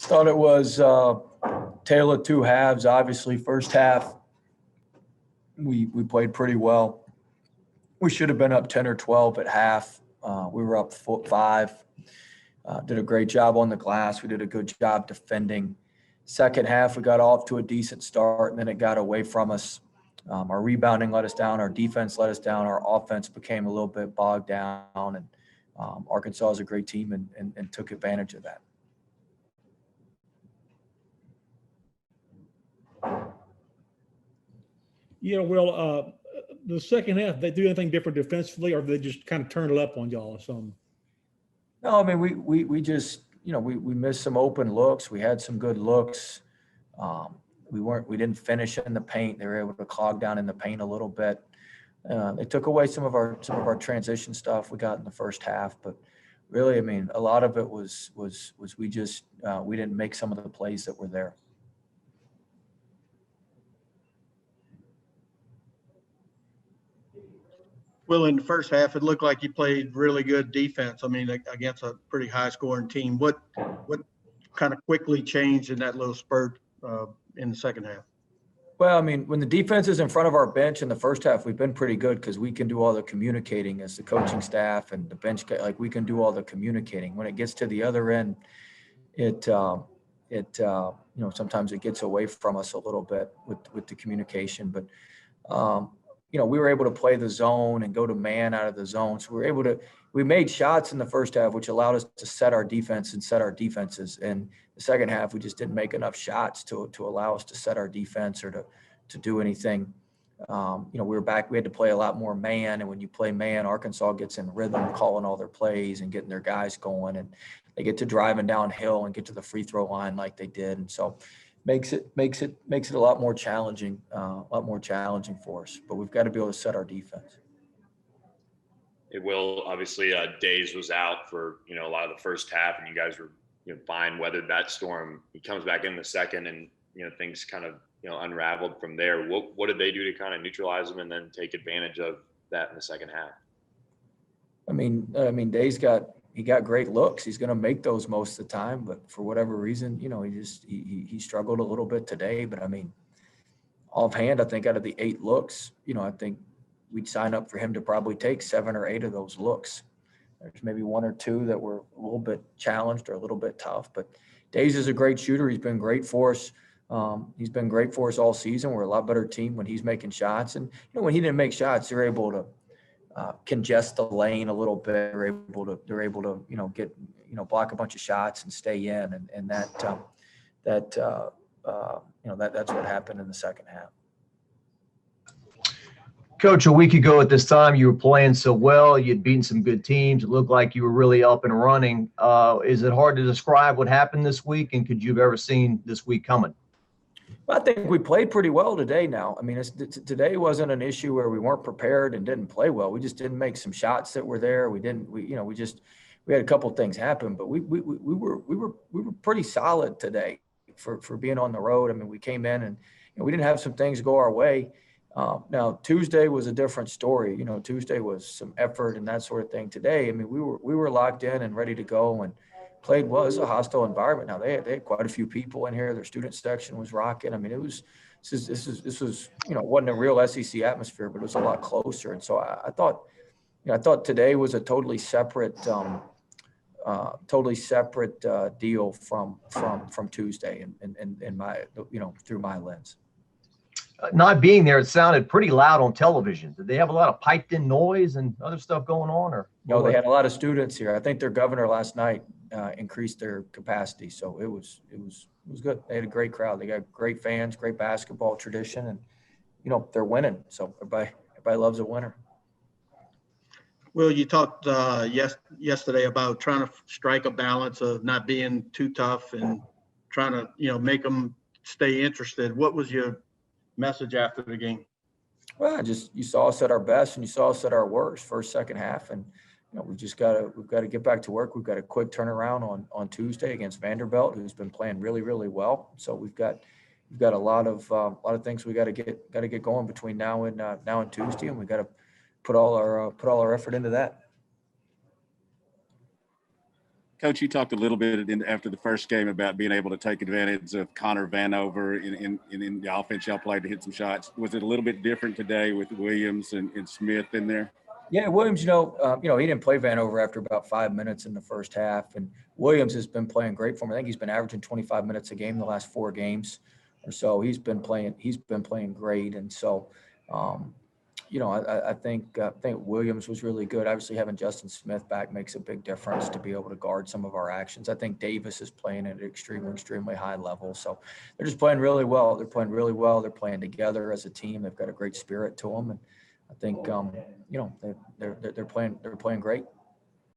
Thought it was tale of two halves. Obviously, first half we played pretty well. We should have been up 10 or 12 at half. We were up 5. Did a great job on the glass. We did a good job defending. Second half, we got off to a decent start, and then it got away from us. Our rebounding let us down. Our defense let us down. Our offense became a little bit bogged down, and Arkansas is a great team and took advantage of that. Will, the second half, they do anything different defensively, or they just kind of turn it up on y'all or something? No, I mean, we just, we missed some open looks. We had some good looks. We didn't finish in the paint. They were able to clog down in the paint a little bit. They took away some of our transition stuff we got in the first half, but really, I mean, a lot of it was we just we didn't make some of the plays that were there. Well, in the first half, it looked like you played really good defense. I mean, against a pretty high-scoring team. What kind of quickly changed in that little spurt in the second half? Well, I mean, when the defense is in front of our bench in the first half, we've been pretty good because we can do all the communicating as the coaching staff and the bench. Like, we can do all the communicating. When it gets to the other end, it sometimes it gets away from us a little bit with the communication. But we were able to play the zone and go to man out of the zone. So we made shots in the first half, which allowed us to set our defense and set our defenses. And the second half, we just didn't make enough shots to allow us to set our defense or to do anything. We were back. We had to play a lot more man. And when you play man, Arkansas gets in rhythm, calling all their plays and getting their guys going. And they get to driving downhill and get to the free throw line like they did. And so makes it a lot more challenging for us. But we've got to be able to set our defense. It will. Obviously, Days was out for a lot of the first half, and you guys were fine, weathered that storm. He comes back in the second, and things kind of unraveled from there. What did they do to kind of neutralize him and then take advantage of that in the second half? I mean, Days got great looks. He's going to make those most of the time, but for whatever reason, he struggled a little bit today. But I mean, offhand, I think out of the 8 looks, I think we'd sign up for him to probably take 7 or 8 of those looks. There's maybe 1 or 2 that were a little bit challenged or a little bit tough, but Days is a great shooter. He's been great for us. He's been great for us all season. We're a lot better team when he's making shots. And, when he didn't make shots, they're able to congest the lane a little bit. They're able to get block a bunch of shots and stay in, and that's what happened in the second half. Coach, a week ago at this time, you were playing so well. You'd beaten some good teams. It looked like you were really up and running. Is it hard to describe what happened this week, and could you have ever seen this week coming? Well, I think we played pretty well today now. I mean, today wasn't an issue where we weren't prepared and didn't play well. We just didn't make some shots that were there. We had a couple of things happen, but we were pretty solid today for being on the road. I mean, we came in and we didn't have some things go our way. Now Tuesday was a different story. Tuesday was some effort and that sort of thing. Today, I mean, we were locked in and ready to go and played well. It was a hostile environment. Now they had quite a few people in here. Their student section was rocking. I mean, this was wasn't a real SEC atmosphere, but it was a lot closer. And so I thought today was a totally separate deal from Tuesday and my through my lens. Not being there, it sounded pretty loud on television. Did they have a lot of piped in noise and other stuff going on, or? No, they had a lot of students here. I think their governor last night increased their capacity, so it was good. They had a great crowd. They got great fans, great basketball tradition, and they're winning. So everybody loves a winner. Well, you talked yesterday about trying to strike a balance of not being too tough and trying to make them stay interested. What was your message after the game? Well, you saw us at our best and you saw us at our worst first, second half. And, we've got to get back to work. We've got a quick turnaround on Tuesday against Vanderbilt, who's been playing really, really well. So we've got a lot of things we got to get going between now and Tuesday. And we got to put all our effort into that. Coach, you talked a little bit after the first game about being able to take advantage of Connor Vanover in the offense y'all played to hit some shots. Was it a little bit different today with Williams and Smith in there? Yeah, Williams, he didn't play Vanover after about 5 minutes in the first half, and Williams has been playing great for him. I think he's been averaging 25 minutes a game the last 4 games or so. He's been playing great, and so, I think Williams was really good. Obviously, having Justin Smith back makes a big difference to be able to guard some of our actions. I think Davis is playing at an extremely high level. So they're just playing really well. They're playing really well. They're playing together as a team. They've got a great spirit to them, and I think they're playing great.